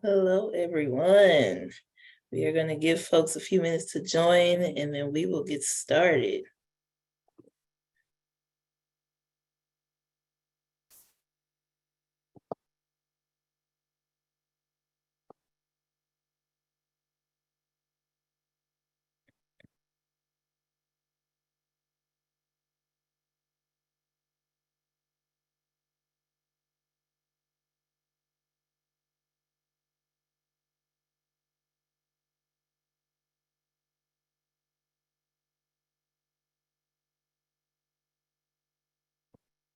Hello, everyone. We are going to give folks a few minutes to join and then we will get started.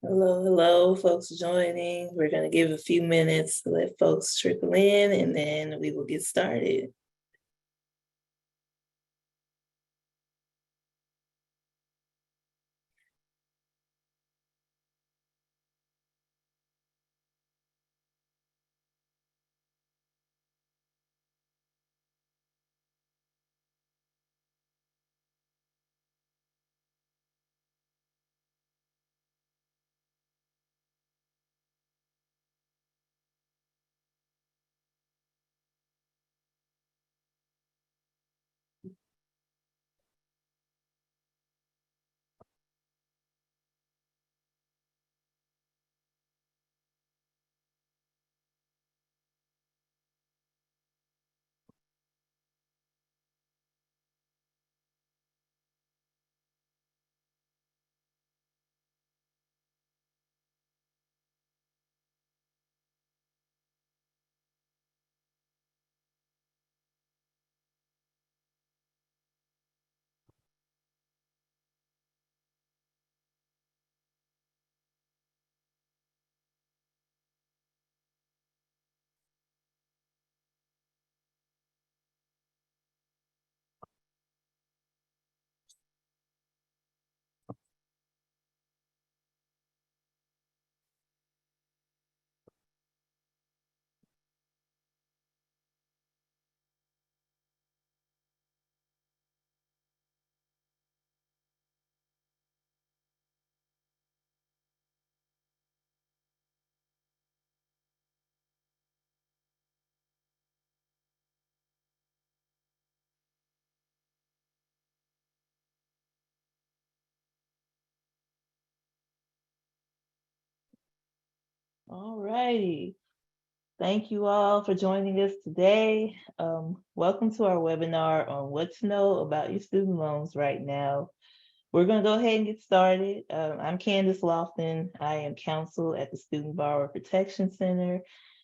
Hello, folks joining. We're going to give a few minutes to let folks trickle in and then we will get started. All righty. Thank you all for joining us today. Welcome to our webinar on what to know about your student loans right now. We're going to go ahead and get started. I'm Candace Lofton. I am counsel at the Student Borrower Protection Center.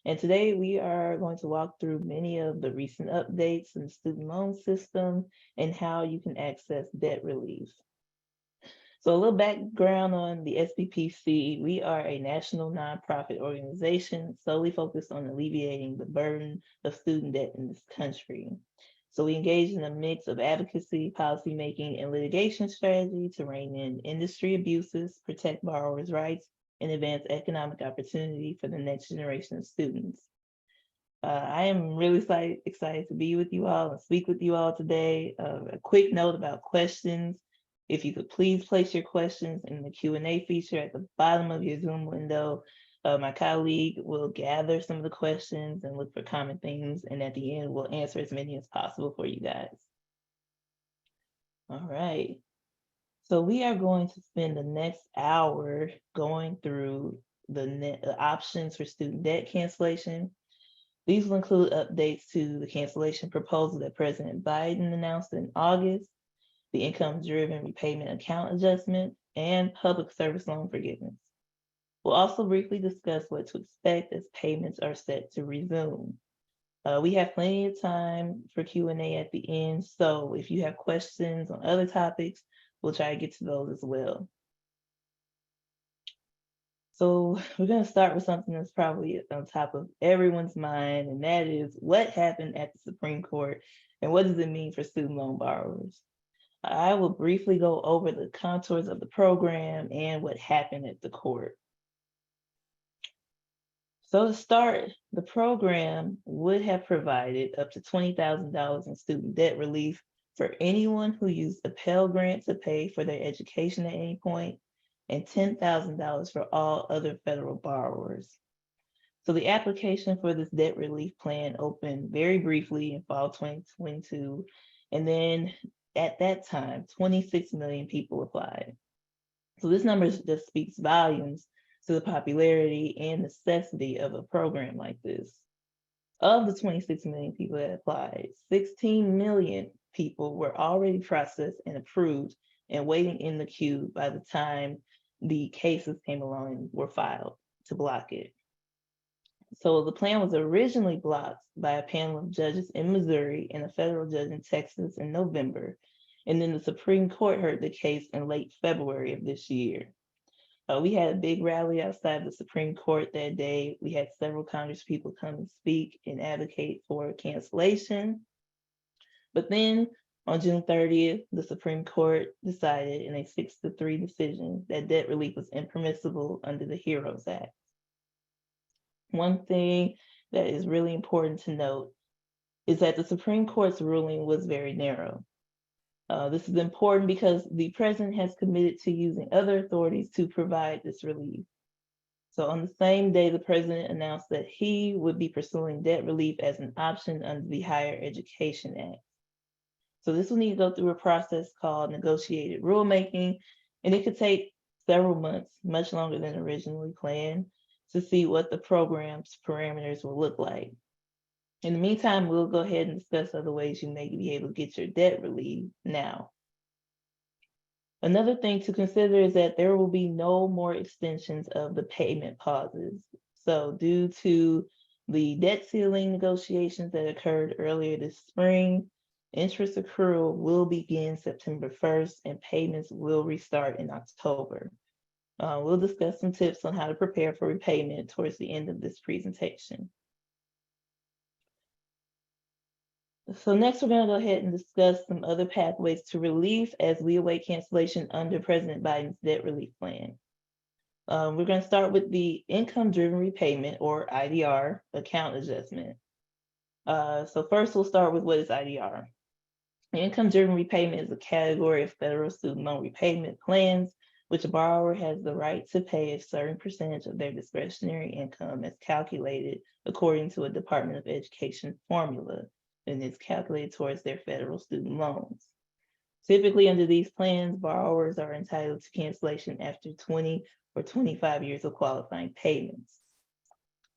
And today we are going to walk through many of the recent updates in the student loan system and how you can access debt relief. So a little background on the SBPC. We are a national nonprofit organization solely focused on alleviating the burden of student debt in this country. So we engage in a mix of advocacy, policymaking, and litigation strategy to rein in industry abuses, protect borrowers' rights, and advance economic opportunity for the next generation of students. I am really excited to be with you all and speak with you all today. A quick note about questions. If you could please place your questions in the Q&A feature at the bottom of your Zoom window. My colleague will gather some of the questions and look for common themes, and at the end, we'll answer as many as possible for you guys. All right. So we are going to spend the next hour going through the options for student debt cancellation. These will include updates to the cancellation proposal that President Biden announced in August, the income-driven repayment account adjustment, and public service loan forgiveness. We'll also briefly discuss what to expect as payments are set to resume. We have plenty of time for Q&A at the end, so if you have questions on other topics, we'll try to get to those as well. So we're going to start with something that's probably on top of everyone's mind, and that is what happened at the Supreme Court and what does it mean for student loan borrowers? I will briefly go over the contours of the program and what happened at the court. So to start, the program would have provided up to $20,000 in student debt relief for anyone who used a Pell Grant to pay for their education at any point, and $10,000 for all other federal borrowers. So the application for this debt relief plan opened very briefly in fall 2022. And then at that time, 26 million people applied. So this number just speaks volumes to the popularity and necessity of a program like this. Of the 26 million people that applied, 16 million people were already processed and approved and waiting in the queue by the time the cases came along and were filed to block it. So the plan was originally blocked by a panel of judges in Missouri and a federal judge in Texas in November. And then the Supreme Court heard the case in late February of this year. We had a big rally outside the Supreme Court that day. We had several Congress people come and speak and advocate for cancellation. But then on June 30th, the Supreme Court decided in a 6-3 decision that debt relief was impermissible under the HEROES Act. One thing that is really important to note is that the Supreme Court's ruling was very narrow. This is important because the president has committed to using other authorities to provide this relief. So on the same day, the president announced that he would be pursuing debt relief as an option under the Higher Education Act. So this will need to go through a process called negotiated rulemaking, and it could take several months, much longer than originally planned, to see what the program's parameters will look like. In the meantime, we'll go ahead and discuss other ways you may be able to get your debt relief now. Another thing to consider is that there will be no more extensions of the payment pauses. So due to the debt ceiling negotiations that occurred earlier this spring, interest accrual will begin September 1st and payments will restart in October. We'll discuss some tips on how to prepare for repayment towards the end of this presentation. So next, we're going to go ahead and discuss some other pathways to relief as we await cancellation under President Biden's debt relief plan. We're going to start with the income-driven repayment, or IDR, account adjustment. So first, we'll start with what is IDR. Income-driven repayment is a category of federal student loan repayment plans which a borrower has the right to pay a certain percentage of their discretionary income as calculated according to a Department of Education formula, and it's calculated towards their federal student loans. Typically, under these plans, borrowers are entitled to cancellation after 20 or 25 years of qualifying payments.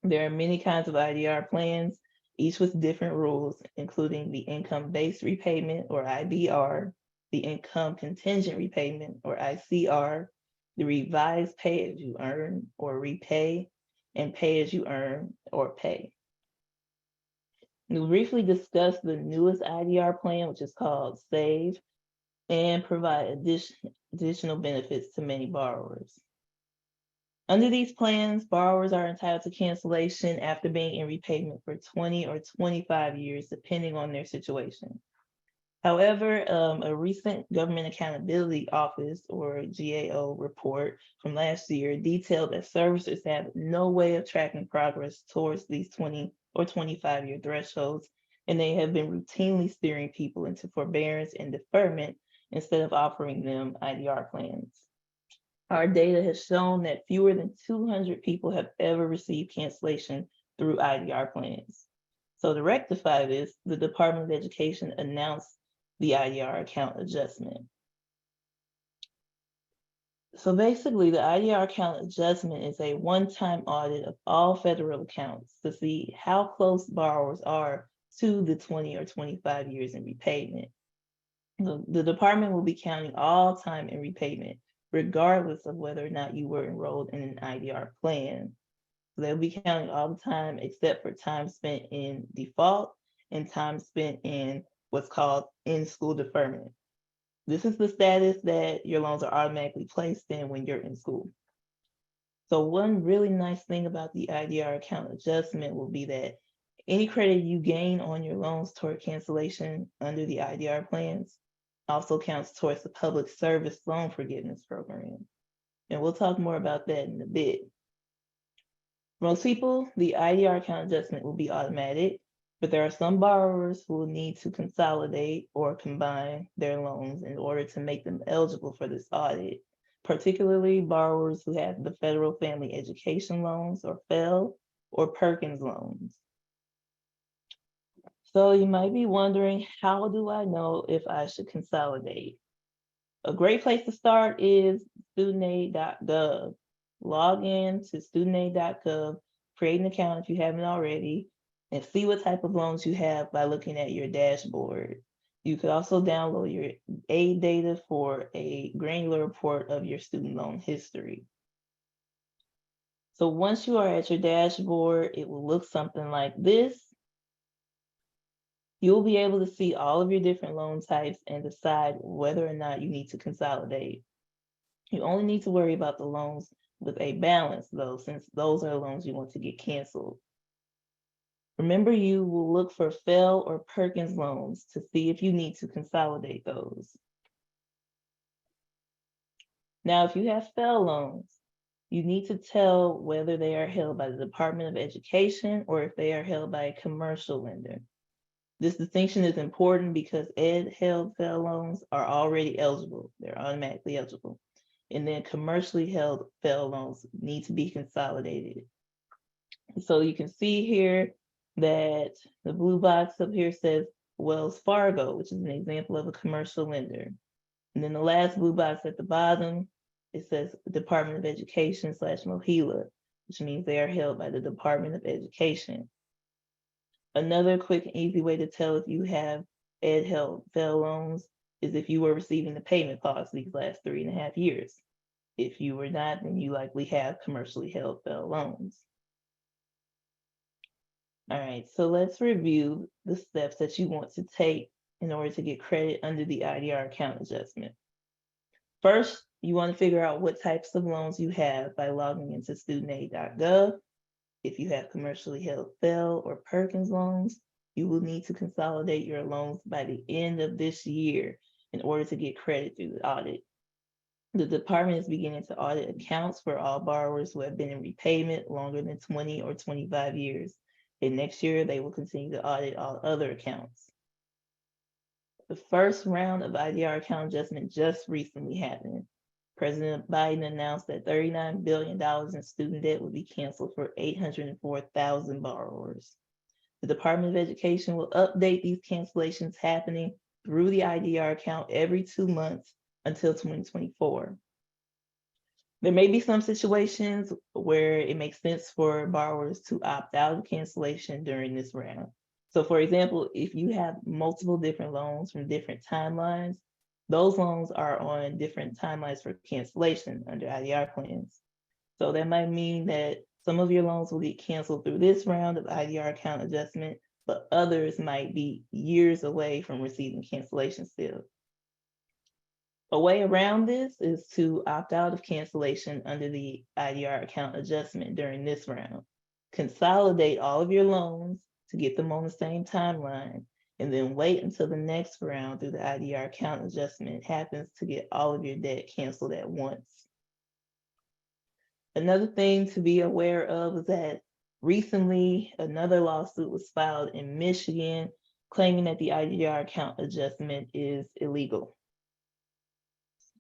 There are many kinds of IDR plans, each with different rules, including the income-based repayment, or IBR, the income contingent repayment, or ICR, the revised pay-as-you-earn, or repay, and pay-as-you-earn, or pay. We'll briefly discuss the newest IDR plan, which is called SAVE, and provide additional benefits to many borrowers. Under these plans, borrowers are entitled to cancellation after being in repayment for 20 or 25 years, depending on their situation. However, a recent Government Accountability Office, or GAO, report from last year detailed that servicers have no way of tracking progress towards these 20 or 25-year thresholds, and they have been routinely steering people into forbearance and deferment instead of offering them IDR plans. Our data has shown that fewer than 200 people have ever received cancellation through IDR plans. So to rectify this, the Department of Education announced the IDR account adjustment. So basically, the IDR account adjustment is a one-time audit of all federal accounts to see how close borrowers are to the 20 or 25 years in repayment. The department will be counting all time in repayment, regardless of whether or not you were enrolled in an IDR plan. So they'll be counting all the time except for time spent in default and time spent in what's called in-school deferment. This is the status that your loans are automatically placed in when you're in school. So one really nice thing about the IDR account adjustment will be that any credit you gain on your loans toward cancellation under the IDR plans also counts towards the Public Service Loan Forgiveness Program. And we'll talk more about that in a bit. For most people, the IDR account adjustment will be automatic, but there are some borrowers who will need to consolidate or combine their loans in order to make them eligible for this audit, particularly borrowers who have the Federal Family Education Loans, or FFEL, or Perkins loans. So you might be wondering, how do I know if I should consolidate? A great place to start is studentaid.gov. Log in to studentaid.gov, create an account if you haven't already, and see what type of loans you have by looking at your dashboard. You could also download your aid data for a granular report of your student loan history. So once you are at your dashboard, it will look something like this. You'll be able to see all of your different loan types and decide whether or not you need to consolidate. You only need to worry about the loans with a balance, though, since those are the loans you want to get canceled. Remember, you will look for FFEL or Perkins loans to see if you need to consolidate those. Now, if you have FFEL loans, you need to tell whether they are held by the Department of Education or if they are held by a commercial lender. This distinction is important because ed-held FFEL loans are already eligible. They're automatically eligible. And then commercially held FFEL loans need to be consolidated. So you can see here that the blue box up here says Wells Fargo, which is an example of a commercial lender. And then the last blue box at the bottom, it says Department of Education / MOHELA, which means they are held by the Department of Education. Another quick and easy way to tell if you have ed-held FFEL loans is if you were receiving the payment pause these last 3.5 years. If you were not, then you likely have commercially held FFEL loans. All right, so let's review the steps that you want to take in order to get credit under the IDR account adjustment. First, you want to figure out what types of loans you have by logging into studentaid.gov. If you have commercially held FFEL or Perkins loans, you will need to consolidate your loans by the end of this year in order to get credit through the audit. The department is beginning to audit accounts for all borrowers who have been in repayment longer than 20 or 25 years. And next year, they will continue to audit all other accounts. The first round of IDR account adjustment just recently happened. President Biden announced that $39 billion in student debt would be canceled for 804,000 borrowers. The Department of Education will update these cancellations happening through the IDR account every 2 months until 2024. There may be some situations where it makes sense for borrowers to opt out of cancellation during this round. So for example, if you have multiple different loans from different timelines, those loans are on different timelines for cancellation under IDR plans. So that might mean that some of your loans will get canceled through this round of IDR account adjustment, but others might be years away from receiving cancellation still. A way around this is to opt out of cancellation under the IDR account adjustment during this round. Consolidate all of your loans to get them on the same timeline, and then wait until the next round through the IDR account adjustment happens to get all of your debt canceled at once. Another thing to be aware of is that recently another lawsuit was filed in Michigan claiming that the IDR account adjustment is illegal.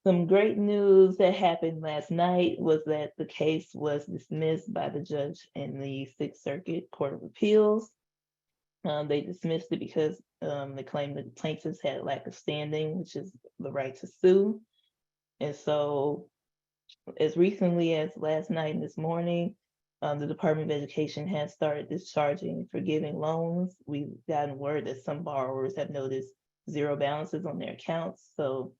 Some great news that happened last night was that the case was dismissed by the judge in the Sixth Circuit Court of Appeals. They dismissed it because they claimed the plaintiffs had lack of standing, which is the right to sue. And so as recently as last night and this morning, the Department of Education has started discharging and forgiving loans. We've gotten word that some borrowers have noticed zero balances on their accounts. So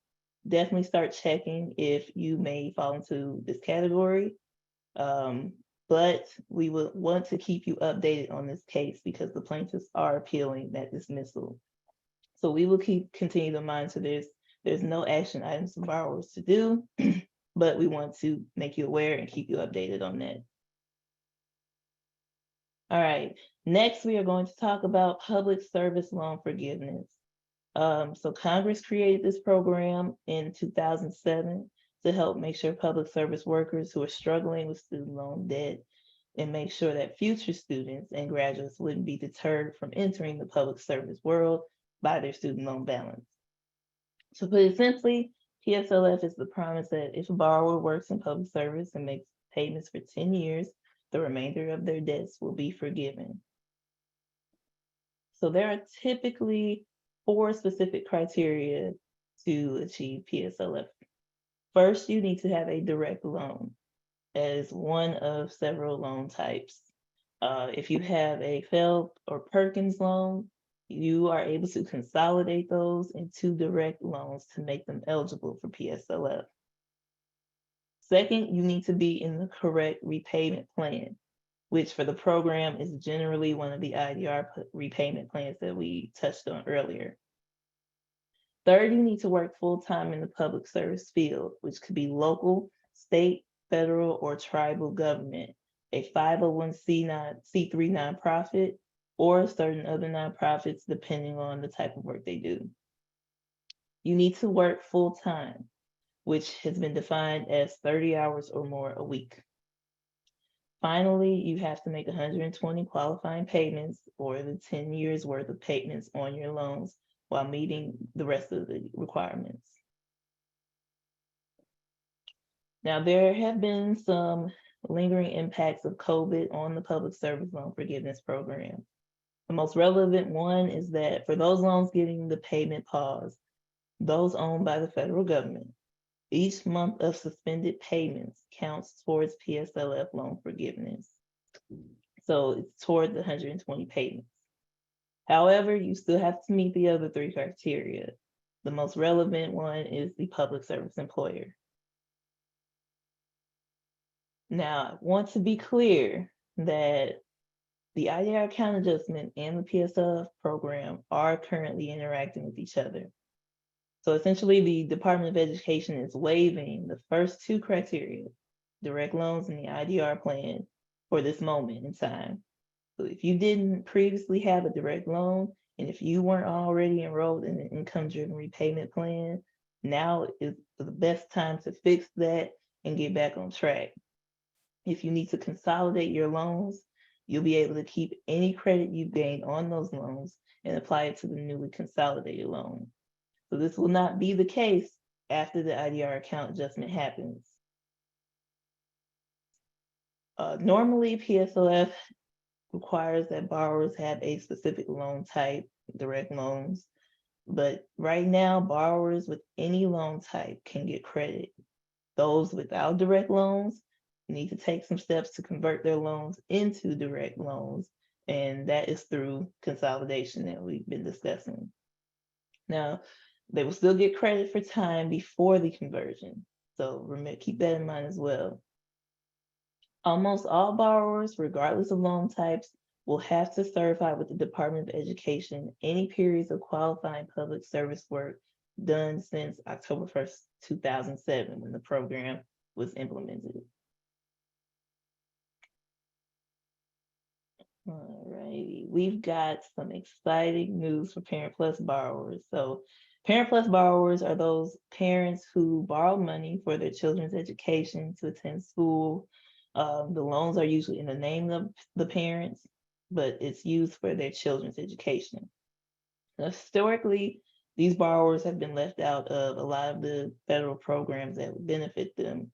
definitely start checking if you may fall into this category. But we would want to keep you updated on this case because the plaintiffs are appealing that dismissal. So we will continue to monitor this. There's no action items for borrowers to do, but we want to make you aware and keep you updated on that. All right, next we are going to talk about public service loan forgiveness. So Congress created this program in 2007 to help make sure public service workers who are struggling with student loan debt and make sure that future students and graduates wouldn't be deterred from entering the public service world by their student loan balance. To put it simply, PSLF is the promise that if a borrower works in public service and makes payments for 10 years, the remainder of their debts will be forgiven. So there are typically 4 specific criteria to achieve PSLF. First, you need to have a direct loan as one of several loan types. If you have a FFELP or Perkins loan, you are able to consolidate those into direct loans to make them eligible for PSLF. Second, you need to be in the correct repayment plan, which for the program is generally one of the IDR repayment plans that we touched on earlier. Third, you need to work full-time in the public service field, which could be local, state, federal, or tribal government, a 501c3 nonprofit, or certain other nonprofits, depending on the type of work they do. You need to work full-time, which has been defined as 30 hours or more a week. Finally, you have to make 120 qualifying payments or the 10 years worth of payments on your loans while meeting the rest of the requirements. Now, there have been some lingering impacts of COVID on the public service loan forgiveness program. The most relevant one is that for those loans getting the payment pause, those owned by the federal government, each month of suspended payments counts towards PSLF loan forgiveness. So it's toward the 120 payments. However, you still have to meet the other 3 criteria. The most relevant one is the public service employer. Now, I want to be clear that the IDR account adjustment and the PSLF program are currently interacting with each other. So essentially, the Department of Education is waiving the first 2 criteria, direct loans and the IDR plan, for this moment in time. So if you didn't previously have a direct loan, and if you weren't already enrolled in an income-driven repayment plan, now is the best time to fix that and get back on track. If you need to consolidate your loans, you'll be able to keep any credit you've gained on those loans and apply it to the newly consolidated loan. So this will not be the case after the IDR account adjustment happens. Normally, PSLF requires that borrowers have a specific loan type, direct loans, but right now, borrowers with any loan type can get credit. Those without direct loans need to take some steps to convert their loans into direct loans, and that is through consolidation that we've been discussing. Now, they will still get credit for time before the conversion, so remember, keep that in mind as well. Almost all borrowers, regardless of loan types, will have to certify with the Department of Education any periods of qualifying public service work done since October 1st, 2007, when the program was implemented. All righty, we've got some exciting news for Parent Plus borrowers. So Parent Plus borrowers are those parents who borrow money for their children's education to attend school. The loans are usually in the name of the parents, but it's used for their children's education. Now, historically, these borrowers have been left out of a lot of the federal programs that would benefit them,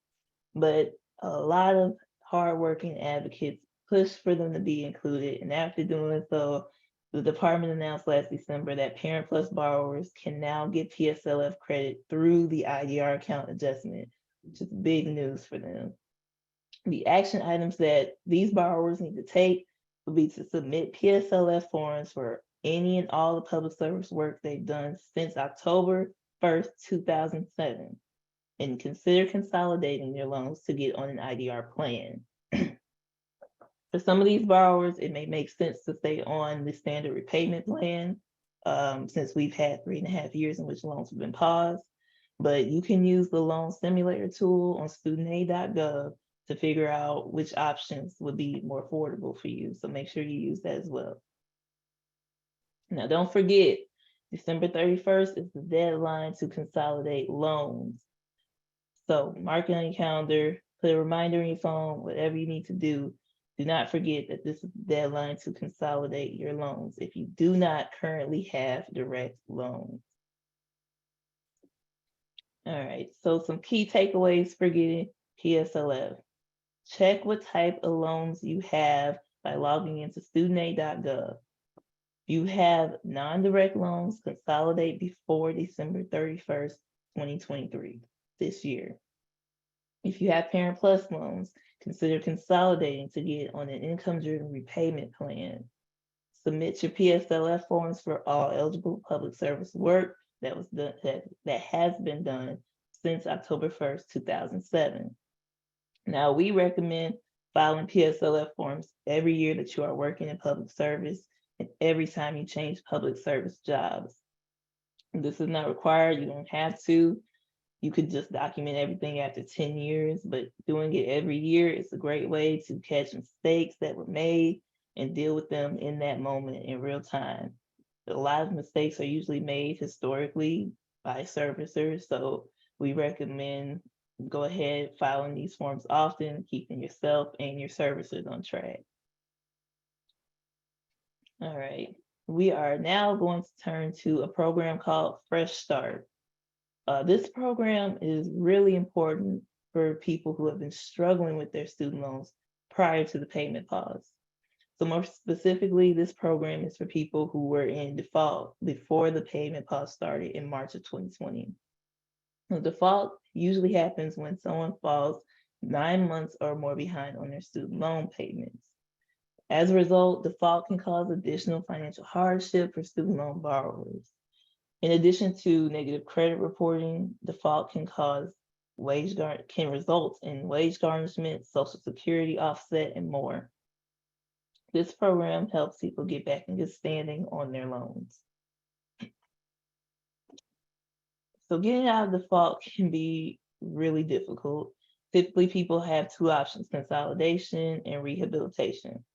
but a lot of hardworking advocates pushed for them to be included. And after doing so, the department announced last December that Parent Plus borrowers can now get PSLF credit through the IDR account adjustment, which is big news for them. The action items that these borrowers need to take will be to submit PSLF forms for any and all the public service work they've done since October 1st, 2007, and consider consolidating their loans to get on an IDR plan. For some of these borrowers, it may make sense to stay on the standard repayment plan, since we've had 3.5 years in which loans have been paused, but you can use the loan simulator tool on studentaid.gov to figure out which options would be more affordable for you. So make sure you use that as well. Now, don't forget, December 31st is the deadline to consolidate loans. So mark it on your calendar, put a reminder on your phone, whatever you need to do. Do not forget that this is the deadline to consolidate your loans if you do not currently have direct loans. All right, so some key takeaways for getting PSLF. Check what type of loans you have by logging into studentaid.gov. You have non-direct loans, consolidate before December 31st, 2023, this year. If you have Parent Plus loans, consider consolidating to get on an income-driven repayment plan. Submit your PSLF forms for all eligible public service work that was done that has been done since October 1st, 2007. Now, we recommend filing PSLF forms every year that you are working in public service and every time you change public service jobs. This is not required, you don't have to. You could just document everything after 10 years, but doing it every year is a great way to catch mistakes that were made and deal with them in that moment in real time. A lot of mistakes are usually made historically by servicers, so we recommend go ahead filing these forms often, keeping yourself and your servicers on track. All right, we are now going to turn to a program called Fresh Start. This program is really important for people who have been struggling with their student loans prior to the payment pause. So more specifically, this program is for people who were in default before the payment pause started in March of 2020. The default usually happens when someone falls 9 months or more behind on their student loan payments. As a result, default can cause additional financial hardship for student loan borrowers. In addition to negative credit reporting, default can result in wage garnishment, Social Security offset, and more. This program helps people get back in good standing on their loans. So getting out of default can be really difficult. Typically, people have two options: consolidation and rehabilitation.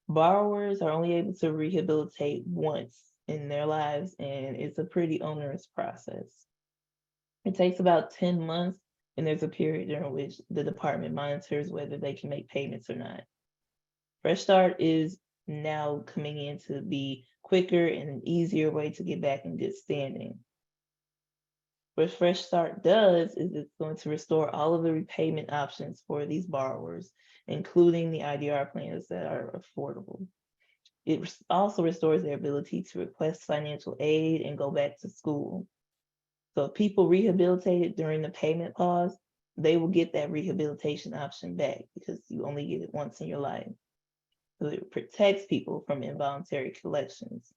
Borrowers are only able to rehabilitate once in their lives, and it's a pretty onerous process. It takes about 10 months, and there's a period during which the department monitors whether they can make payments or not. Fresh Start is now coming in to be quicker and an easier way to get back in good standing. What Fresh Start does is it's going to restore all of the repayment options for these borrowers, including the IDR plans that are affordable. It also restores their ability to request financial aid and go back to school. So if people rehabilitated during the payment pause, they will get that rehabilitation option back because you only get it once in your life. So it protects people from involuntary collections.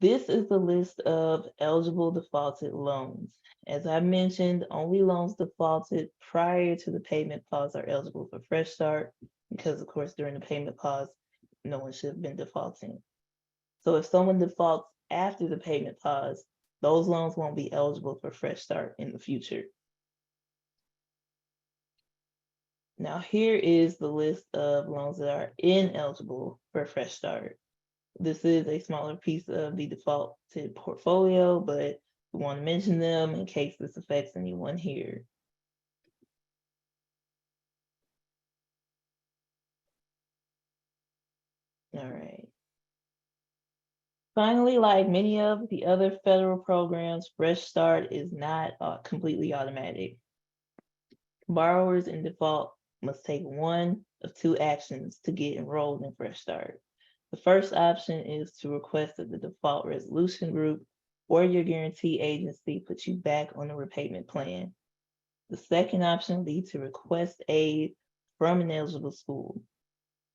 This is the list of eligible defaulted loans. As I mentioned, only loans defaulted prior to the payment pause are eligible for Fresh Start because, of course, during the payment pause, no one should have been defaulting. So if someone defaults after the payment pause, those loans won't be eligible for Fresh Start in the future. Now here is the list of loans that are ineligible for Fresh Start. This is a smaller piece of the defaulted portfolio, but we want to mention them in case this affects anyone here. All right. Finally, like many of the other federal programs, Fresh Start is not completely automatic. Borrowers in default must take one of two actions to get enrolled in Fresh Start. The first option is to request that the default resolution group or your guarantee agency put you back on the repayment plan. The second option will be to request aid from an eligible school.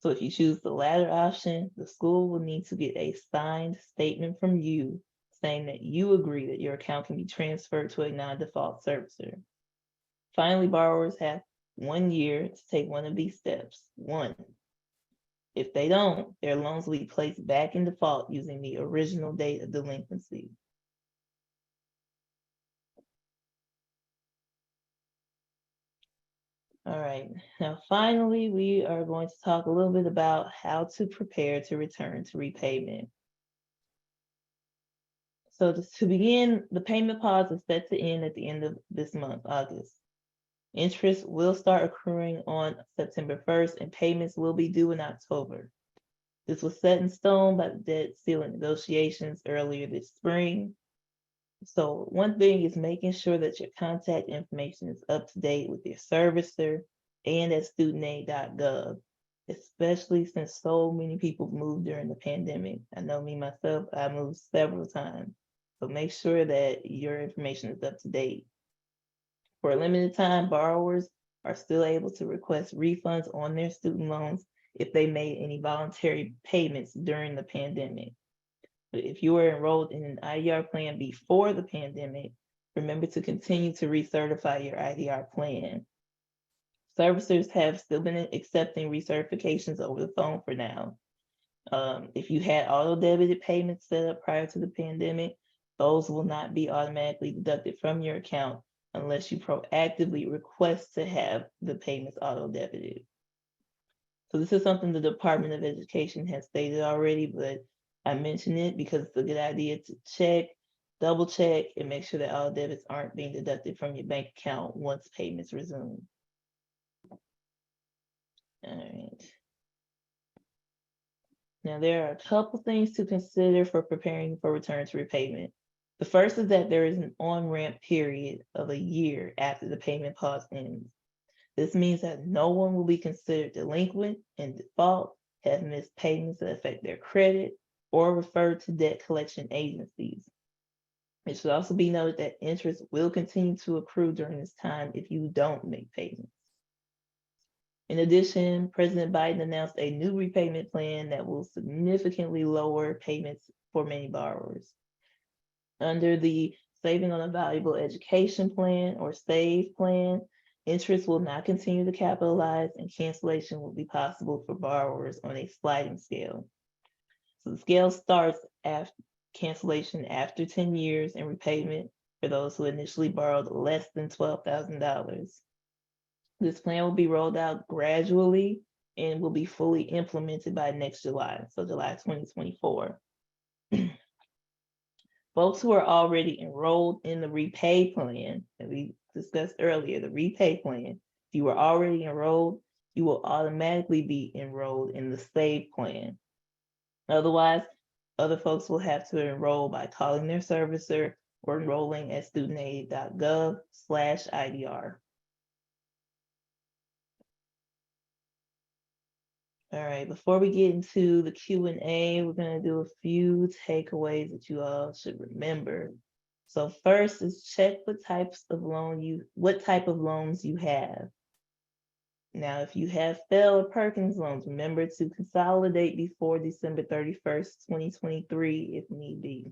So if you choose the latter option, the school will need to get a signed statement from you saying that you agree that your account can be transferred to a non-default servicer. Finally, borrowers have 1 year to take one of these steps. One. If they don't, their loans will be placed back in default using the original date of delinquency. All right, now finally, we are going to talk a little bit about how to prepare to return to repayment. So to begin, the payment pause is set to end at the end of this month, August. Interest will start accruing on September 1st and payments will be due in October. This was set in stone by the debt ceiling negotiations earlier this spring. So one thing is making sure that your contact information is up to date with your servicer and at studentaid.gov, especially since so many people moved during the pandemic. I know me myself, I moved several times. So make sure that your information is up to date. For a limited time, borrowers are still able to request refunds on their student loans if they made any voluntary payments during the pandemic. But if you were enrolled in an IDR plan before the pandemic, remember to continue to recertify your IDR plan. Servicers have still been accepting recertifications over the phone for now. If you had auto-debited payments set up prior to the pandemic, those will not be automatically deducted from your account unless you proactively request to have the payments auto-debited. So this is something the Department of Education has stated already, but I mention it because it's a good idea to check, double check, and make sure that all debits aren't being deducted from your bank account once payments resume. All right. Now, there are a couple things to consider for preparing for return to repayment. The first is that there is an on-ramp period of a year after the payment pause ends. This means that no one will be considered delinquent, in default, have missed payments that affect their credit, or referred to debt collection agencies. It should also be noted that interest will continue to accrue during this time if you don't make payments. In addition, President Biden announced a new repayment plan that will significantly lower payments for many borrowers. Under the Saving on a Valuable Education Plan, or SAVE plan, interest will not continue to capitalize and cancellation will be possible for borrowers on a sliding scale. So the scale starts after cancellation after 10 years and repayment for those who initially borrowed less than $12,000. This plan will be rolled out gradually and will be fully implemented by next July, so July 2024. Folks who are already enrolled in the repay plan that we discussed earlier, the repay plan, if you were already enrolled, you will automatically be enrolled in the SAVE plan. Otherwise, other folks will have to enroll by calling their servicer or enrolling at studentaid.gov/IDR. All right, before we get into the Q&A, we're going to do a few takeaways that you all should remember. So first is check what type of loans you have. Now, if you have FFEL or Perkins loans, remember to consolidate before December 31st, 2023, if need be.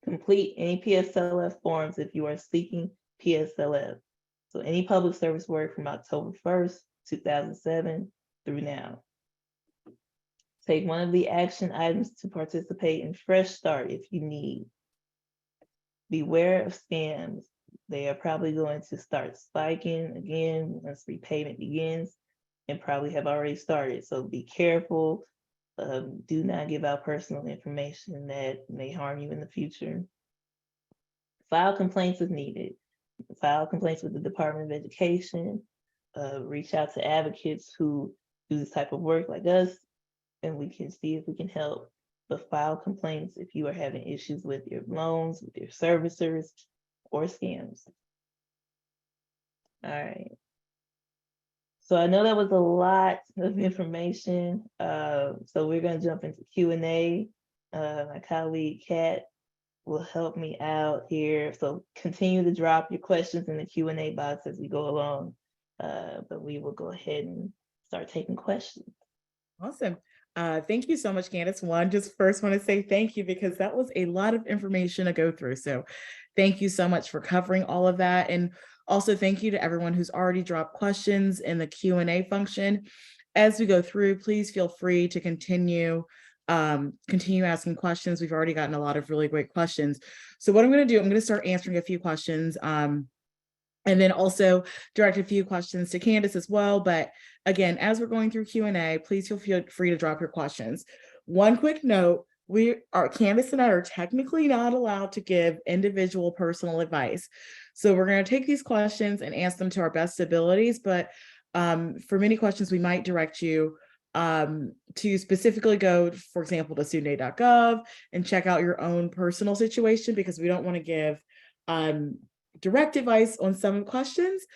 Complete any PSLF forms if you are seeking PSLF. So any public service work from October 1st, 2007 through now. Take one of the action items to participate in Fresh Start if you need. Beware of scams. They are probably going to start spiking again once repayment begins and probably have already started. So be careful. Do not give out personal information that may harm you in the future. File complaints if needed. File complaints with the Department of Education. Reach out to advocates who do this type of work like us, and we can see if we can help. But file complaints if you are having issues with your loans, with your servicers, or scams. All right. So I know that was a lot of information. So we're going to jump into Q&A. My colleague Kat will help me out here. So continue to drop your questions in the Q&A box as we go along. But we will go ahead and start taking questions. Awesome. Thank you so much, Candace. Just first want to say thank you because that was a lot of information to go through. So thank you so much for covering all of that. And also thank you to everyone who's already dropped questions in the Q&A function. As we go through, please feel free to continue asking questions. We've already gotten a lot of really great questions. So what I'm going to do, I'm going to start answering a few questions. And then also direct a few questions to Candace as well. But again, as we're going through Q&A, please feel free to drop your questions. One quick note, Candace and I are technically not allowed to give individual personal advice. So we're going to take these questions and answer them to our best abilities. But for many questions, we might direct you to specifically go, for example, to studentaid.gov and check out your own personal situation, because we don't want to give direct advice on some questions.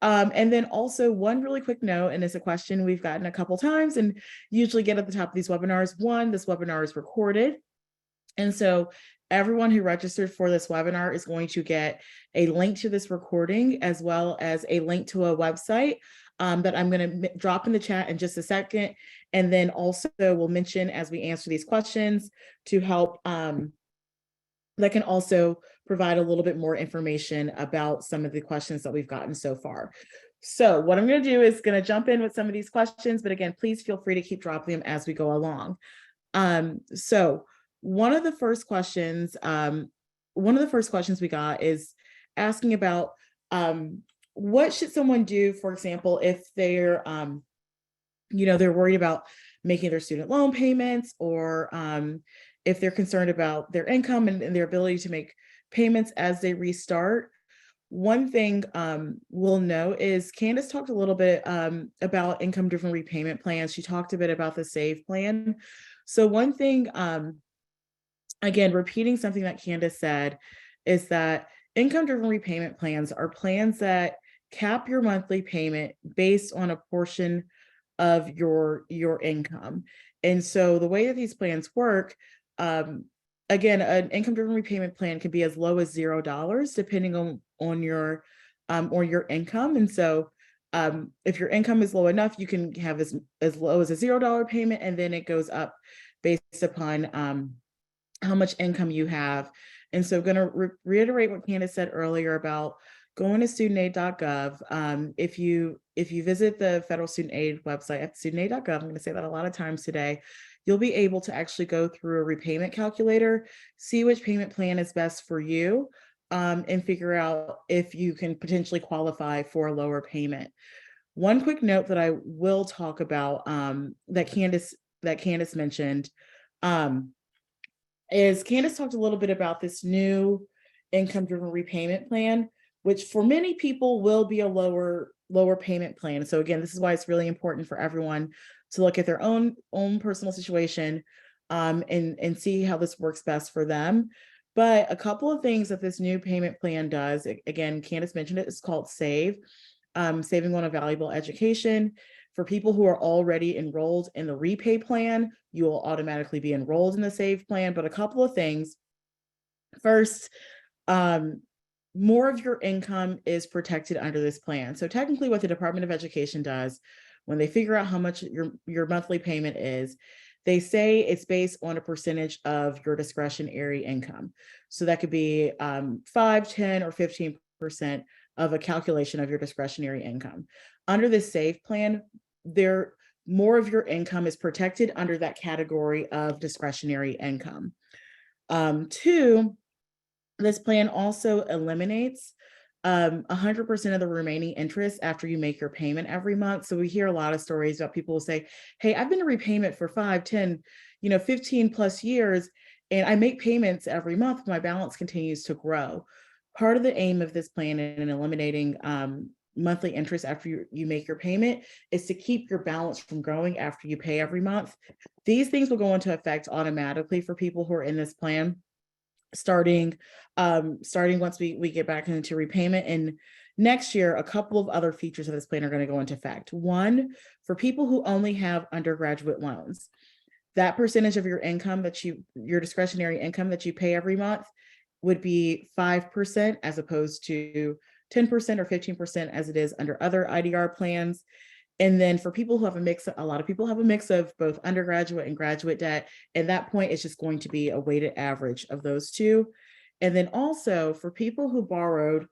And then also one really quick note, and it's a question we've gotten a couple times and usually get at the top of these webinars. One, this webinar is recorded. And so everyone who registered for this webinar is going to get a link to this recording, as well as a link to a website that I'm going to drop in the chat in just a second. And then also we'll mention as we answer these questions to help that can also provide a little bit more information about some of the questions that we've gotten so far. So what I'm going to do is going to jump in with some of these questions, but again, please feel free to keep dropping them as we go along. So one of the first questions we got is asking about what should someone do, for example, if they're they're worried about making their student loan payments, or if they're concerned about their income and their ability to make payments as they restart. One thing we'll know is Candace talked a little bit about income-driven repayment plans. She talked a bit about the SAVE plan. So one thing, again, repeating something that Candace said, is that income-driven repayment plans are plans that cap your monthly payment based on a portion of your income. And so the way that these plans work, again, an income-driven repayment plan can be as low as $0, depending on your income. And so if your income is low enough, you can have as low as a $0 payment, and then it goes up based upon how much income you have. And so I'm going to reiterate what Candace said earlier about going to studentaid.gov. If you visit the federal student aid website at studentaid.gov, I'm going to say that a lot of times today, you'll be able to actually go through a repayment calculator, see which payment plan is best for you, and figure out if you can potentially qualify for a lower payment. One quick note that I will talk about that Candace mentioned is Candace talked a little bit about this new income-driven repayment plan, which for many people will be a lower payment plan. So again, this is why it's really important for everyone to look at their own personal situation and see how this works best for them. But a couple of things that this new payment plan does, again, Candace mentioned it, it's called SAVE, Saving on a Valuable Education. For people who are already enrolled in the repay plan, you will automatically be enrolled in the SAVE plan. But a couple of things. First, more of your income is protected under this plan. So technically what the Department of Education does when they figure out how much your monthly payment is, they say it's based on a percentage of your discretionary income. So that could be 5, 10, or 15% of a calculation of your discretionary income. Under this SAVE plan, more of your income is protected under that category of discretionary income. 2, this plan also eliminates 100% of the remaining interest after you make your payment every month. So we hear a lot of stories about people who say, hey, I've been in repayment for 5, 10, 15 plus years, and I make payments every month, my balance continues to grow. Part of the aim of this plan in eliminating monthly interest after you make your payment is to keep your balance from growing after you pay every month. These things will go into effect automatically for people who are in this plan starting once we get back into repayment. And next year, a couple of other features of this plan are going to go into effect. One, for people who only have undergraduate loans, that percentage of your income your discretionary income that you pay every month would be 5% as opposed to 10% or 15% as it is under other IDR plans. And then for people who have a lot of people have a mix of both undergraduate and graduate debt. At that point, it's just going to be a weighted average of those two. And then also for people who borrowed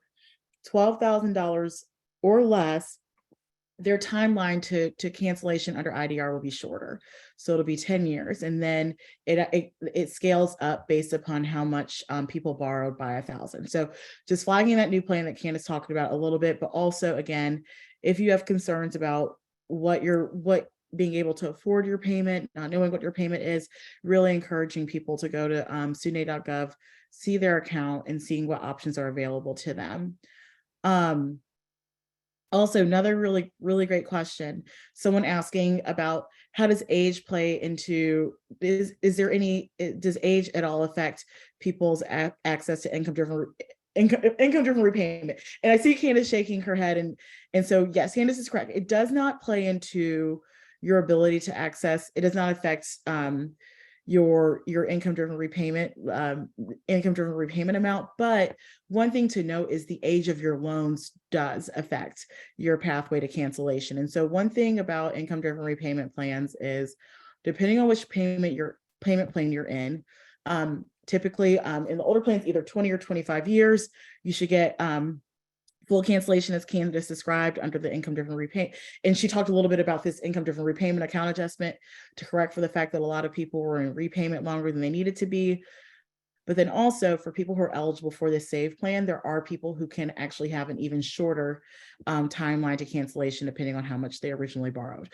$12,000 or less, their timeline to cancellation under IDR will be shorter. So it'll be 10 years. And then it scales up based upon how much people borrowed by 1,000. So just flagging that new plan that Candace talked about a little bit, but also again, if you have concerns about what being able to afford your payment, not knowing what your payment is, really encouraging people to go to studentaid.gov, see their account and seeing what options are available to them. Also, another really great question. Someone asking about how does age play into, is there any, does age at all affect people's access to income driven repayment? And I see Candace shaking her head, and so yes, Candace is correct. It does not play into your ability to access. It does not affect your income driven repayment amount. But one thing to note is the age of your loans does affect your pathway to cancellation. And so one thing about income driven repayment plans is, depending on which payment plan you're in, typically in the older plans, either 20 or 25 years, you should get full cancellation, as Candace described, under the income driven repayment. And she talked a little bit about this income driven repayment account adjustment to correct for the fact that a lot of people were in repayment longer than they needed to be. But then also, for people who are eligible for this SAVE plan, there are people who can actually have an even shorter timeline to cancellation, depending on how much they originally borrowed.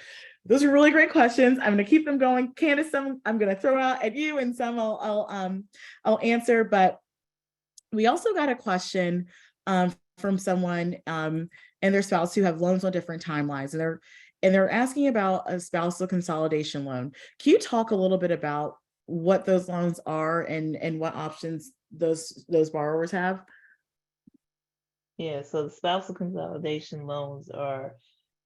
Those are really great questions. I'm going to keep them going. Candace, some I'm going to throw out at you, and some I'll answer. But we also got a question from someone and their spouse who have loans on different timelines, and they're asking about a spousal consolidation loan. Can you talk a little bit about what those loans are and what options those borrowers have? Yeah, so the spousal consolidation loans are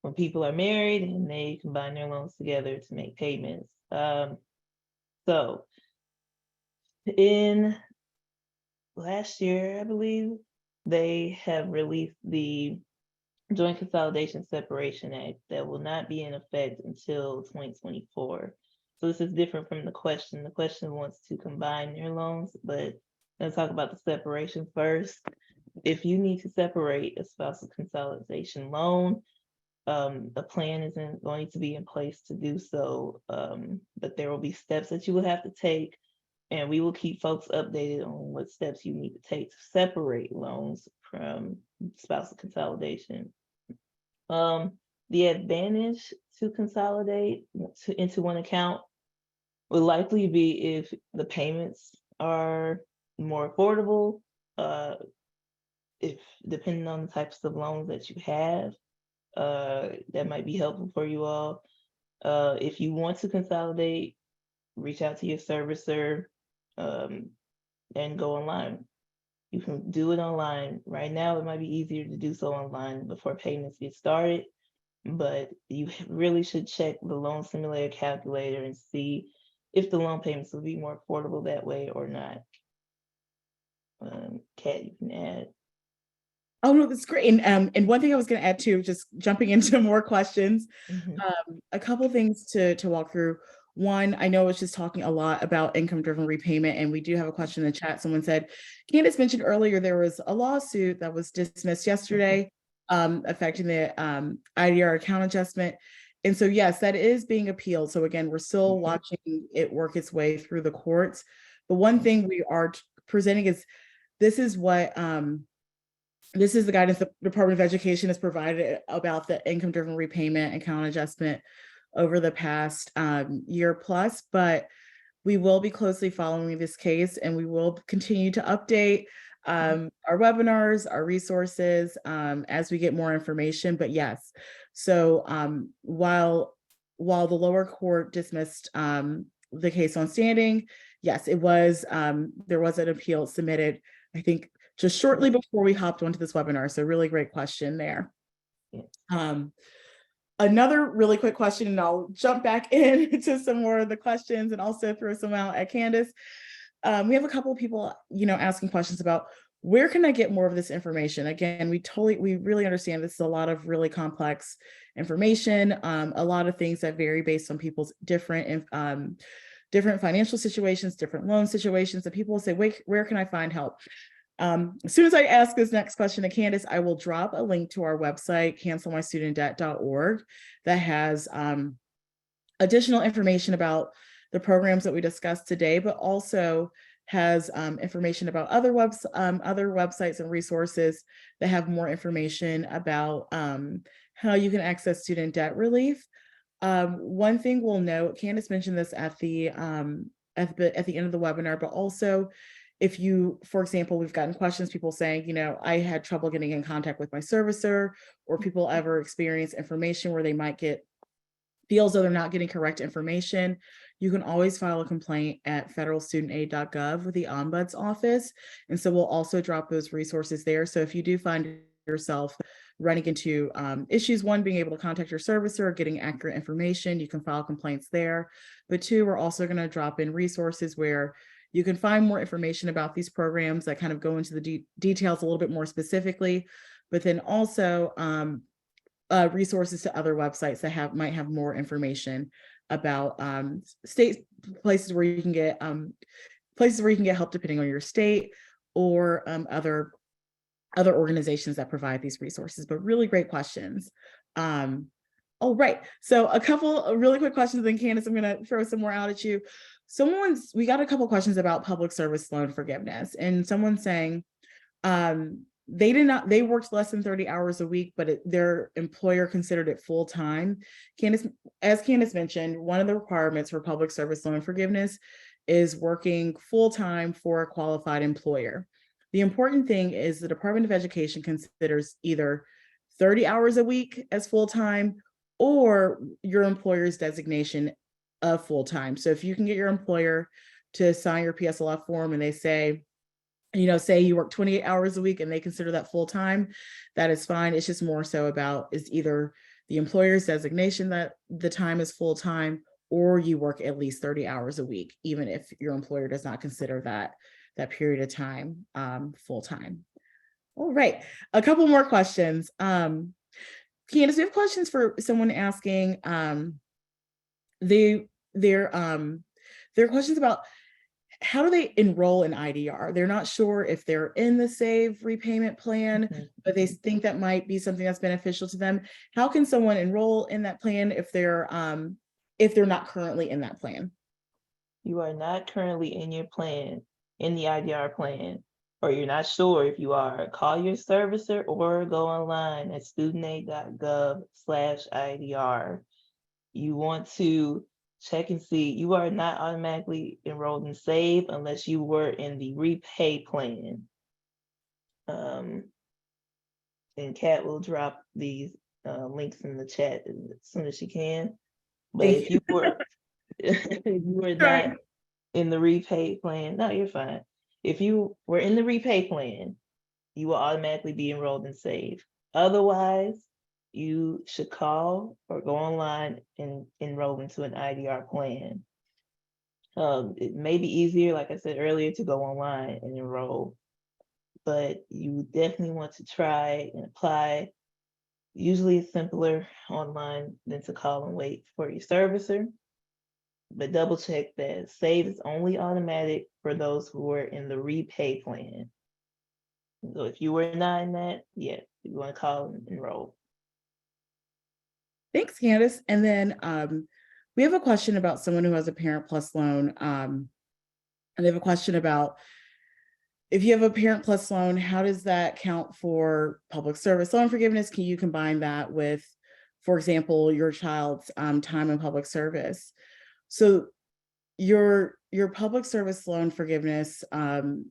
when people are married and they combine their loans together to make payments. So in last year, I believe, they have released the Joint Consolidation Separation Act that will not be in effect until 2024. So this is different from the question. The question wants to combine their loans, but let's talk about the separation first. If you need to separate a spousal consolidation loan, a plan isn't going to be in place to do so, but there will be steps that you will have to take, and we will keep folks updated on what steps you need to take to separate loans from spousal consolidation. The advantage to consolidate into one account would likely be if the payments are more affordable, if depending on the types of loans that you have, that might be helpful for you all. If you want to consolidate, reach out to your servicer and go online. You can do it online. Right now, it might be easier to do so online before payments get started, but you really should check the loan simulator calculator and see if the loan payments will be more affordable that way or not. Kat, you can add. Oh no, that's great. And one thing I was going to add too, just jumping into more questions, Mhm. a couple things to walk through. One, I know it's just talking a lot about income driven repayment, and we do have a question in the chat. Someone said, Candace mentioned earlier there was a lawsuit that was dismissed yesterday affecting the IDR account adjustment. And so, yes, that is being appealed. So again, we're still watching it work its way through the courts. But one thing we are presenting is this is what this is the guidance the Department of Education has provided about the income driven repayment account adjustment over the past year plus, but we will be closely following this case, and we will continue to update our webinars, our resources as we get more information. But yes, so while the lower court dismissed the case on standing, yes, it was there was an appeal submitted, I think, just shortly before we hopped onto this webinar. So really great question there. Another really quick question, and I'll jump back into some more of the questions and also throw some out at Candace. We have a couple of people, asking questions about where can I get more of this information? Again, we really understand this is a lot of really complex information, a lot of things that vary based on people's different financial situations, different loan situations, and people will say, wait, where can I find help? As soon as I ask this next question to Candace, I will drop a link to our website, cancelmystudentdebt.org, that has additional information about the programs that we discussed today, but also has information about other websites and resources that have more information about how you can access student debt relief. One thing we'll note, Candace mentioned this at the end of the webinar, but also if you, for example, we've gotten questions, people saying, I had trouble getting in contact with my servicer, or people ever experience information where they might feel as though they're not getting correct information, you can always file a complaint at federalstudentaid.gov with the Ombuds office. And so we'll also drop those resources there. So if you do find yourself running into issues, one, being able to contact your servicer or getting accurate information, you can file complaints there. But two, we're also going to drop in resources where you can find more information about these programs that kind of go into the details a little bit more specifically, but then also resources to other websites that might have more information about state places where you can get help depending on your state, or other organizations that provide these resources. But really great questions. Oh, right. So a couple of really quick questions, then Candace, I'm going to throw some more out at you. We got a couple questions about public service loan forgiveness, and someone's saying they worked less than 30 hours a week, but their employer considered it full time. As Candace mentioned, one of the requirements for public service loan forgiveness is working full time for a qualified employer. The important thing is the Department of Education considers either 30 hours a week as full time, or your employer's designation of full time. So if you can get your employer to sign your PSLF form and they say, say you work 28 hours a week and they consider that full time, that is fine. It's just more so about is either the employer's designation that the time is full time, or you work at least 30 hours a week, even if your employer does not consider that period of time full time. All right, a couple more questions. Candace, we have questions for someone asking. They're questions about how do they enroll in IDR? They're not sure if they're in the SAVE repayment plan, but they think that might be something that's beneficial to them. How can someone enroll in that plan if they're not currently in that plan? You are not currently in your plan, in the IDR plan, or you're not sure if you are, call your servicer or go online at studentaid.gov/IDR. You want to check and see. You are not automatically enrolled in SAVE unless you were in the repay plan. And Kat will drop these links in the chat as soon as she can. But if you were if you were not in the repay plan, no, you're fine. If you were in the repay plan, you will automatically be enrolled in SAVE. Otherwise, you should call or go online and enroll into an IDR plan. It may be easier, like I said earlier, to go online and enroll, but you definitely want to try and apply. Usually it's simpler online than to call and wait for your servicer, but double check that SAVE is only automatic for those who are in the repay plan. So if you were not in that, yeah, you want to call and enroll. Thanks, Candace. And then we have a question about someone who has a Parent Plus loan. And they have a question about, if you have a Parent Plus loan, how does that count for public service loan forgiveness? Can you combine that with, for example, your child's time in public service? So your public service loan forgiveness, that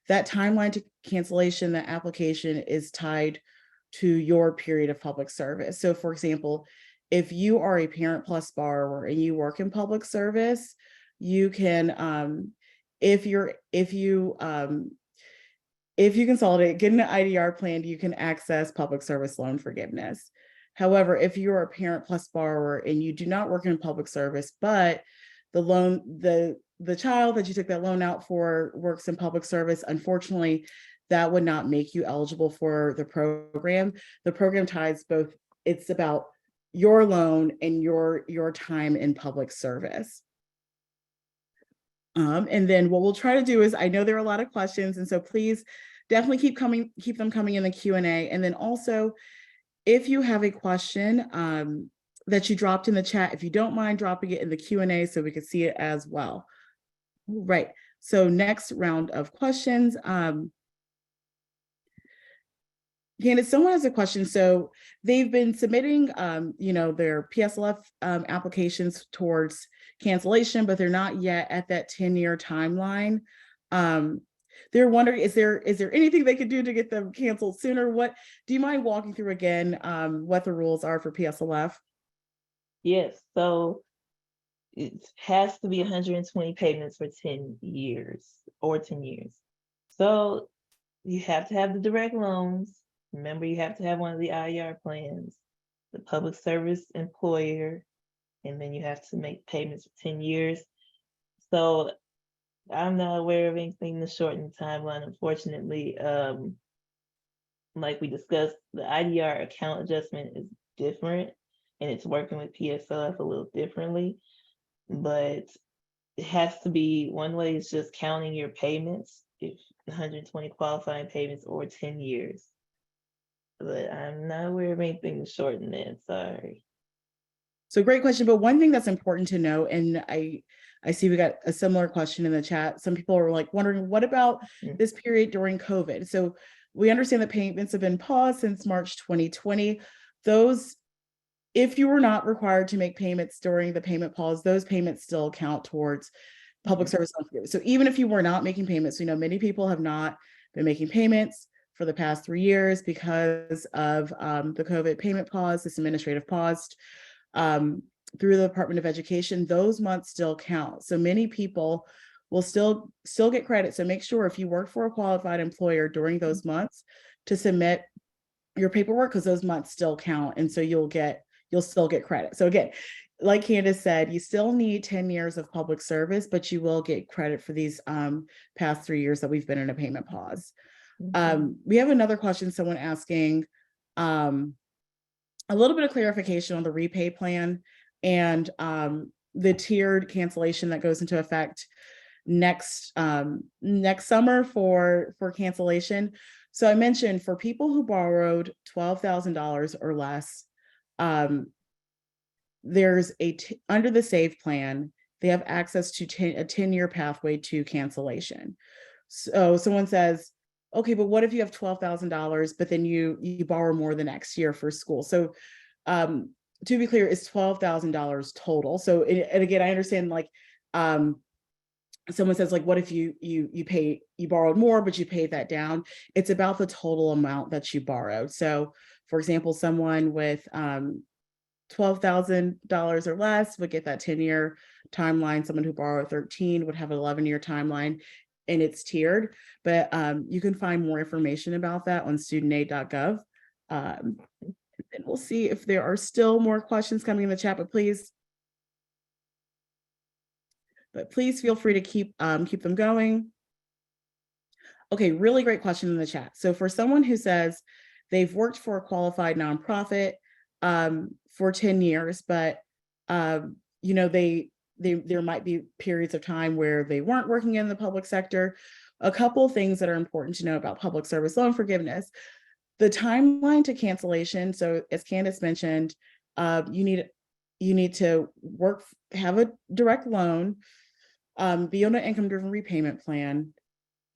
timeline to cancellation, that application is tied to your period of public service. So for example, if you are a Parent Plus borrower and you work in public service, you can, if you consolidate, get an IDR plan, you can access public service loan forgiveness. However, if you're a Parent Plus borrower and you do not work in public service, but the child that you took that loan out for works in public service, unfortunately, that would not make you eligible for the program. The program ties both, it's about your loan and your time in public service. And then what we'll try to do is, I know there are a lot of questions, and so please definitely keep them coming in the Q&A. And then also, if you have a question that you dropped in the chat, if you don't mind dropping it in the Q&A so we can see it as well. Right. So next round of questions. Candace, someone has a question. So they've been submitting, their PSLF applications towards cancellation, but they're not yet at that 10-year timeline. they're wondering, is there anything they could do to get them canceled sooner? What do you mind walking through again what the rules are for PSLF? Yes, so it has to be 120 payments for 10 years or 10 years. So you have to have the direct loans. Remember, you have to have one of the IER plans, the public service employer, and then you have to make payments for 10 years. So I'm not aware of anything to shorten the timeline, unfortunately. Like we discussed, the IDR account adjustment is different and it's working with PSLF a little differently, but it has to be one way is just counting your payments, if 120 qualifying payments or 10 years. But I'm not aware of anything to shorten that. Sorry. So great question, but one thing that's important to know, and I see we got a similar question in the chat. Some people are like wondering, what about this period during COVID? So we understand that payments have been paused since March 2020. Those, if you were not required to make payments during the payment pause, those payments still count towards public service loan forgiveness. So even if you were not making payments, we know many people have not been making payments for the past 3 years because of the COVID payment pause, this administrative pause through the Department of Education. Those months still count. So many people will still get credit. So make sure if you work for a qualified employer during those months to submit your paperwork, because those months still count, and so you'll still get credit. So again, like Candace said, you still need 10 years of public service, but you will get credit for these past 3 years that we've been in a payment pause. We have another question, someone asking a little bit of clarification on the repay plan and the tiered cancellation that goes into effect next summer for cancellation. So I mentioned for people who borrowed $12,000 or less, there's under the SAVE plan, they have access to a 10-year pathway to cancellation. So someone says, okay, but what if you have $12,000, but then you borrow more the next year for school? So to be clear, it's $12,000 total. So, and again, I understand, like, someone says, like, what if you borrowed more, but you paid that down? It's about the total amount that you borrowed. So for example, someone with $12,000 or less would get that 10-year timeline. Someone who borrowed 13 would have an 11-year timeline, and it's tiered. But you can find more information about that on studentaid.gov. And we'll see if there are still more questions coming in the chat, but please feel free to keep them going. Okay, really great question in the chat. So for someone who says they've worked for a qualified nonprofit for 10 years, but you know, there might be periods of time where they weren't working in the public sector. A couple of things that are important to know about public service loan forgiveness: the timeline to cancellation. So as Candace mentioned, you need to have a direct loan, be on an income-driven repayment plan,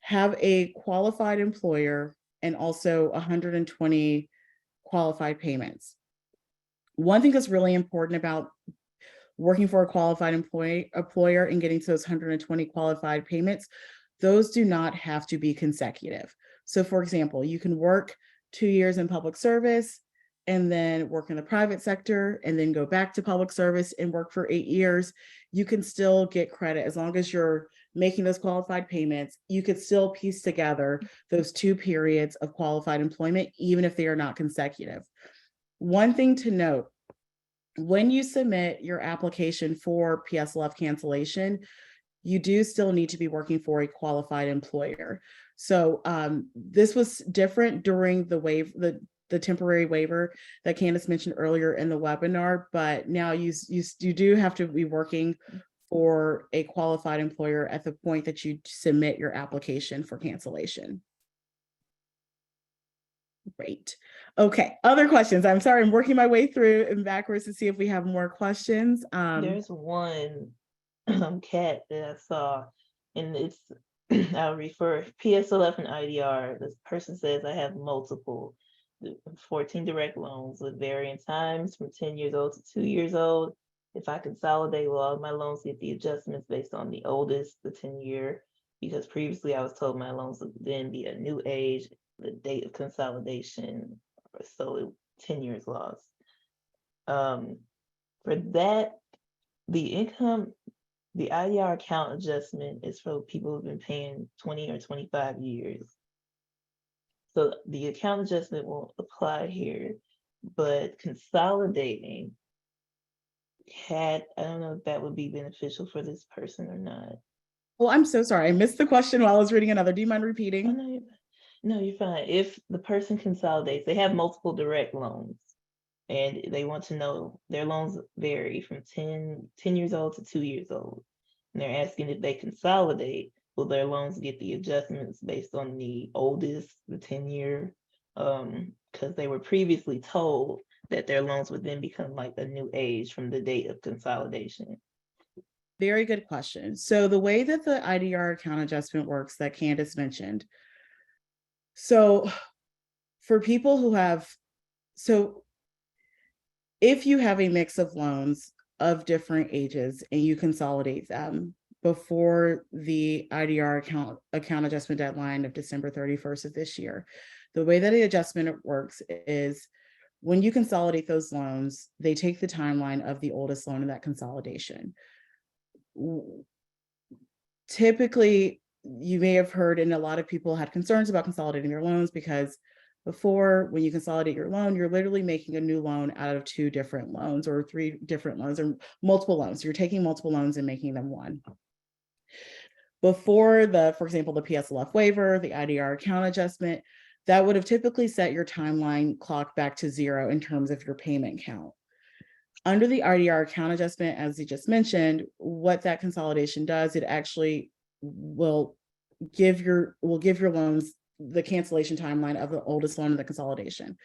have a qualified employer, and also 120 qualified payments. One thing that's really important about working for a qualified employer and getting to those 120 qualified payments, those do not have to be consecutive. So for example, you can work 2 years in public service and then work in the private sector and then go back to public service and work for 8 years. You can still get credit as long as you're making those qualified payments. You could still piece together those 2 periods of qualified employment, even if they are not consecutive. One thing to note: when you submit your application for PSLF cancellation, you do still need to be working for a qualified employer. So this was different during the temporary waiver that Candace mentioned earlier in the webinar, but now you do have to be working for a qualified employer at the point that you submit your application for cancellation. Great. Okay, other questions. I'm sorry, I'm working my way through and backwards to see if we have more questions. There's one cat that I saw, and it's I'll refer PSLF and IDR. This person says, I have multiple 14 direct loans with varying times from 10 years old to 2 years old. If I consolidate, will all my loans get the adjustments based on the oldest, the 10-year because previously I was told my loans would then be a new age, the date of consolidation, so 10 years lost. For that, the IDR account adjustment is for people who've been paying 20 or 25 years. So the account adjustment won't apply here, but consolidating I don't know if that would be beneficial for this person or not. Well, I'm so sorry. I missed the question while I was reading another. Do you mind Oh, repeating? no, you're fine. If the person consolidates, they have multiple direct loans and they want to know their loans vary from 10 years old to 2 years old. And they're asking if they consolidate, will their loans get the adjustments based on the oldest, the 10-year? Because they were previously told that their loans would then become like a new age from the date of consolidation. Very good question. So the way that the IDR account adjustment works that Candace mentioned. So for people who have, so if you have a mix of loans of different ages and you consolidate them before the IDR account adjustment deadline of December 31st of this year, the way that the adjustment works is when you consolidate those loans, they take the timeline of the oldest loan in that consolidation. Typically, you may have heard, and a lot of people had concerns about consolidating their loans because before, when you consolidate your loan, you're literally making a new loan out of 2 different loans or 3 different loans or multiple loans. So you're taking multiple loans and making them one. Before for example, the PSLF waiver, the IDR account adjustment, that would have typically set your timeline clock back to 0 in terms of your payment count. Under the IDR account adjustment, as you just mentioned, what that consolidation does, it actually will give your loans the cancellation timeline of the oldest loan in the consolidation.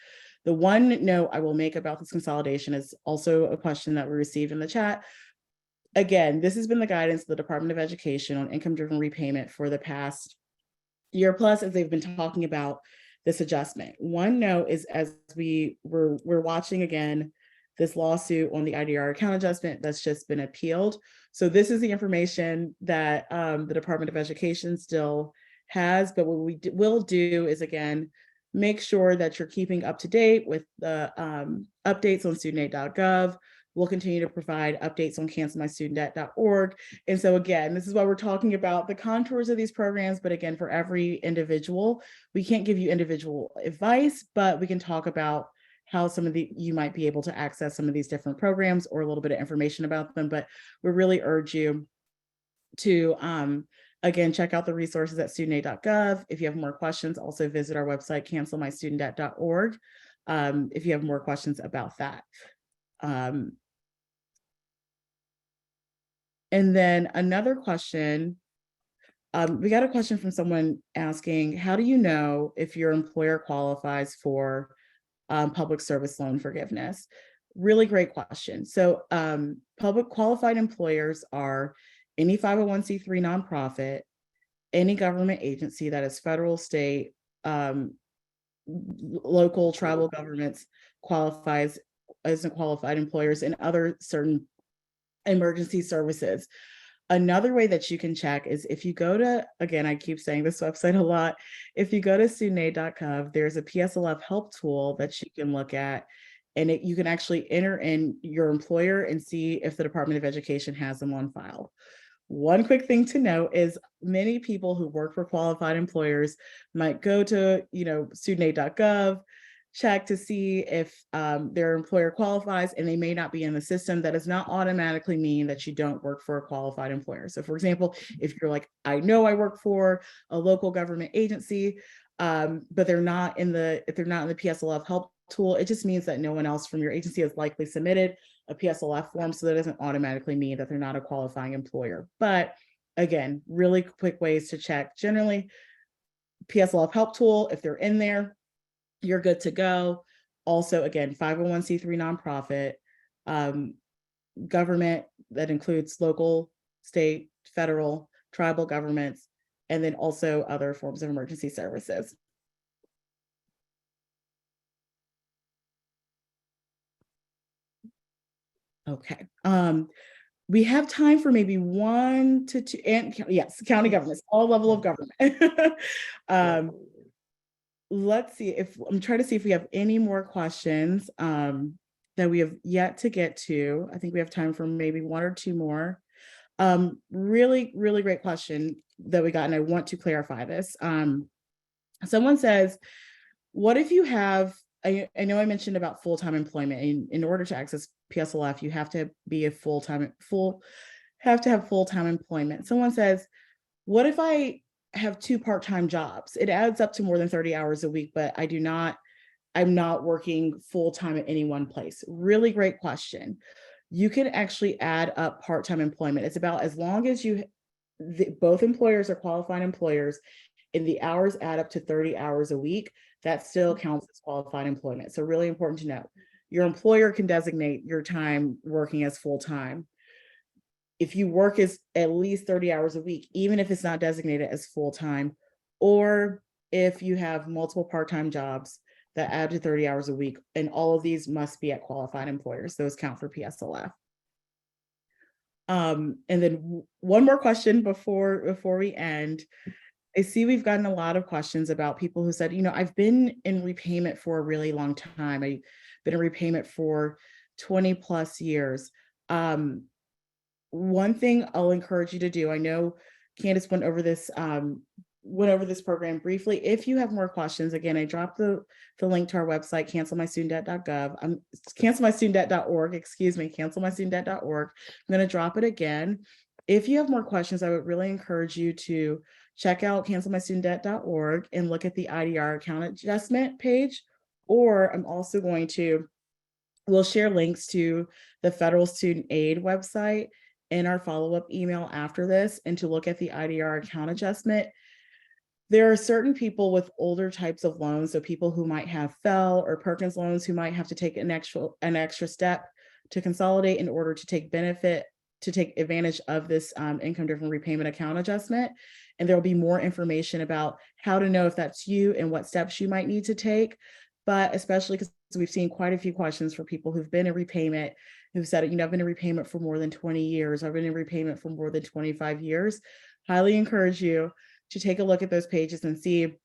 The one note I will make about this consolidation is also a question that we received in the chat. Again, this has been the guidance of the Department of Education on income-driven repayment for the past year plus, as they've been talking about this adjustment. One note is, as we're watching again this lawsuit on the IDR account adjustment that's just been appealed. So this is the information that the Department of Education still has, but what we will do is, again, make sure that you're keeping up to date with the updates on studentaid.gov. We'll continue to provide updates on cancelmystudentdebt.org. And so again, this is why we're talking about the contours of these programs. But again, for every individual, we can't give you individual advice, but we can talk about how you might be able to access some of these different programs or a little bit of information about them. But we really urge you to, again, check out the resources at studentaid.gov. If you have more questions, also visit our website, cancelmystudentdebt.org, if you have more questions about that. And then another question, we got a question from someone asking, how do you know if your employer qualifies for public service loan forgiveness? Really great question. So public qualified employers are any 501c3 nonprofit, any government agency that is federal, state, local, tribal governments qualifies as qualified employers, and other certain emergency services. Another way that you can check is if you go to, again, I keep saying this website a lot, if you go to studentaid.gov, there's a PSLF help tool that you can look at, and you can actually enter in your employer and see if the Department of Education has them on file. One quick thing to note is many people who work for qualified employers might go to, studentaid.gov, check to see if their employer qualifies, and they may not be in the system. That does not automatically mean that you don't work for a qualified employer. So for example, if you're like, I know I work for a local government agency, but they're not in the PSLF help tool, it just means that no one else from your agency has likely submitted a PSLF form. So that doesn't automatically mean that they're not a qualifying employer. But again, really quick ways to check. Generally, PSLF help tool, if they're in there, you're good to go. Also, again, 501c3 nonprofit, government that includes local, state, federal, tribal governments, and then also other forms of emergency services. Okay. we have time for maybe 1 to 2, and yes, county Yes. governments, all level of government. um, Definitely. let's see if I'm trying to see if we have any more questions that we have yet to get to. I think we have time for maybe 1 or 2 more. Really, really great question that we got, and I want to clarify this. Someone says, what if you have, I know I mentioned about full-time employment. In order to access PSLF, you have to be a have to have full-time employment. Someone says, what if I have 2 part-time jobs? It adds up to more than 30 hours a week, but I'm not working full-time at any one place. Really great question. You can actually add up part-time employment. It's about as long as both employers are qualified employers and the hours add up to 30 hours a week, that still counts as qualified employment. So really important to know. Your employer can designate your time working as full-time. If you work as at least 30 hours a week, even if it's not designated as full-time, or if you have multiple part-time jobs that add to 30 hours a week, and all of these must be at qualified employers. Those count for PSLF. And then one more question before we end. I see we've gotten a lot of questions about people who said, I've been in repayment for a really long time. I've been in repayment for 20 plus years. One thing I'll encourage you to do, I know Candace went over this program briefly. If you have more questions, again, I dropped the link to our website, cancelmystudentdebt.gov. Cancelmystudentdebt.org, excuse me, cancelmystudentdebt.org. I'm going to drop it again. If you have more questions, I would really encourage you to check out cancelmystudentdebt.org and look at the IDR account adjustment page. Or I'm also we'll share links to the federal student aid website in our follow-up email after this, and to look at the IDR account adjustment. There are certain people with older types of loans, so people who might have FFEL or Perkins loans, who might have to take an extra step to consolidate in order to take advantage of this income-driven repayment account adjustment. And there will be more information about how to know if that's you and what steps you might need to take. But especially because we've seen quite a few questions for people who've been in repayment, who've said, I've been in repayment for more than 20 years. I've been in repayment for more than 25 years. Highly encourage you to take a look at those pages and see.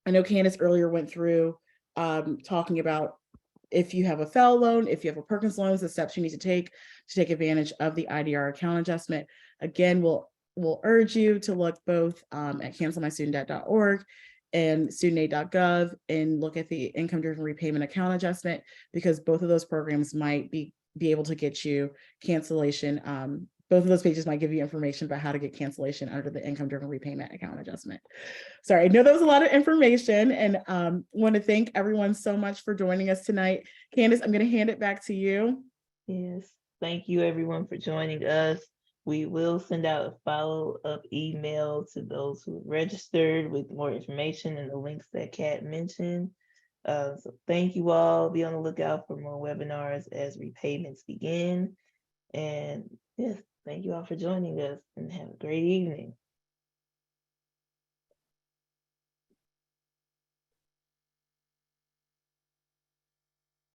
I know Candace earlier went through talking about if you have a FFEL loan, if you have a Perkins loan, the steps you need to take advantage of the IDR account adjustment. Again, we'll urge you to look both at cancelmystudentdebt.org and studentaid.gov and look at the income-driven repayment account adjustment, because both of those programs might be able to get you cancellation. Both of those pages might give you information about how to get cancellation under the income-driven repayment account adjustment. Sorry, I know that was a lot of information, and want to thank everyone so much for joining us tonight. Candace, I'm going to hand it back to you. Yes. Thank you everyone for joining us. We will send out a follow-up email to those who registered with more information and the links that Kat mentioned. So thank you all. Be on the lookout for more webinars as repayments begin. And yes, thank you all for joining us, and have a great evening.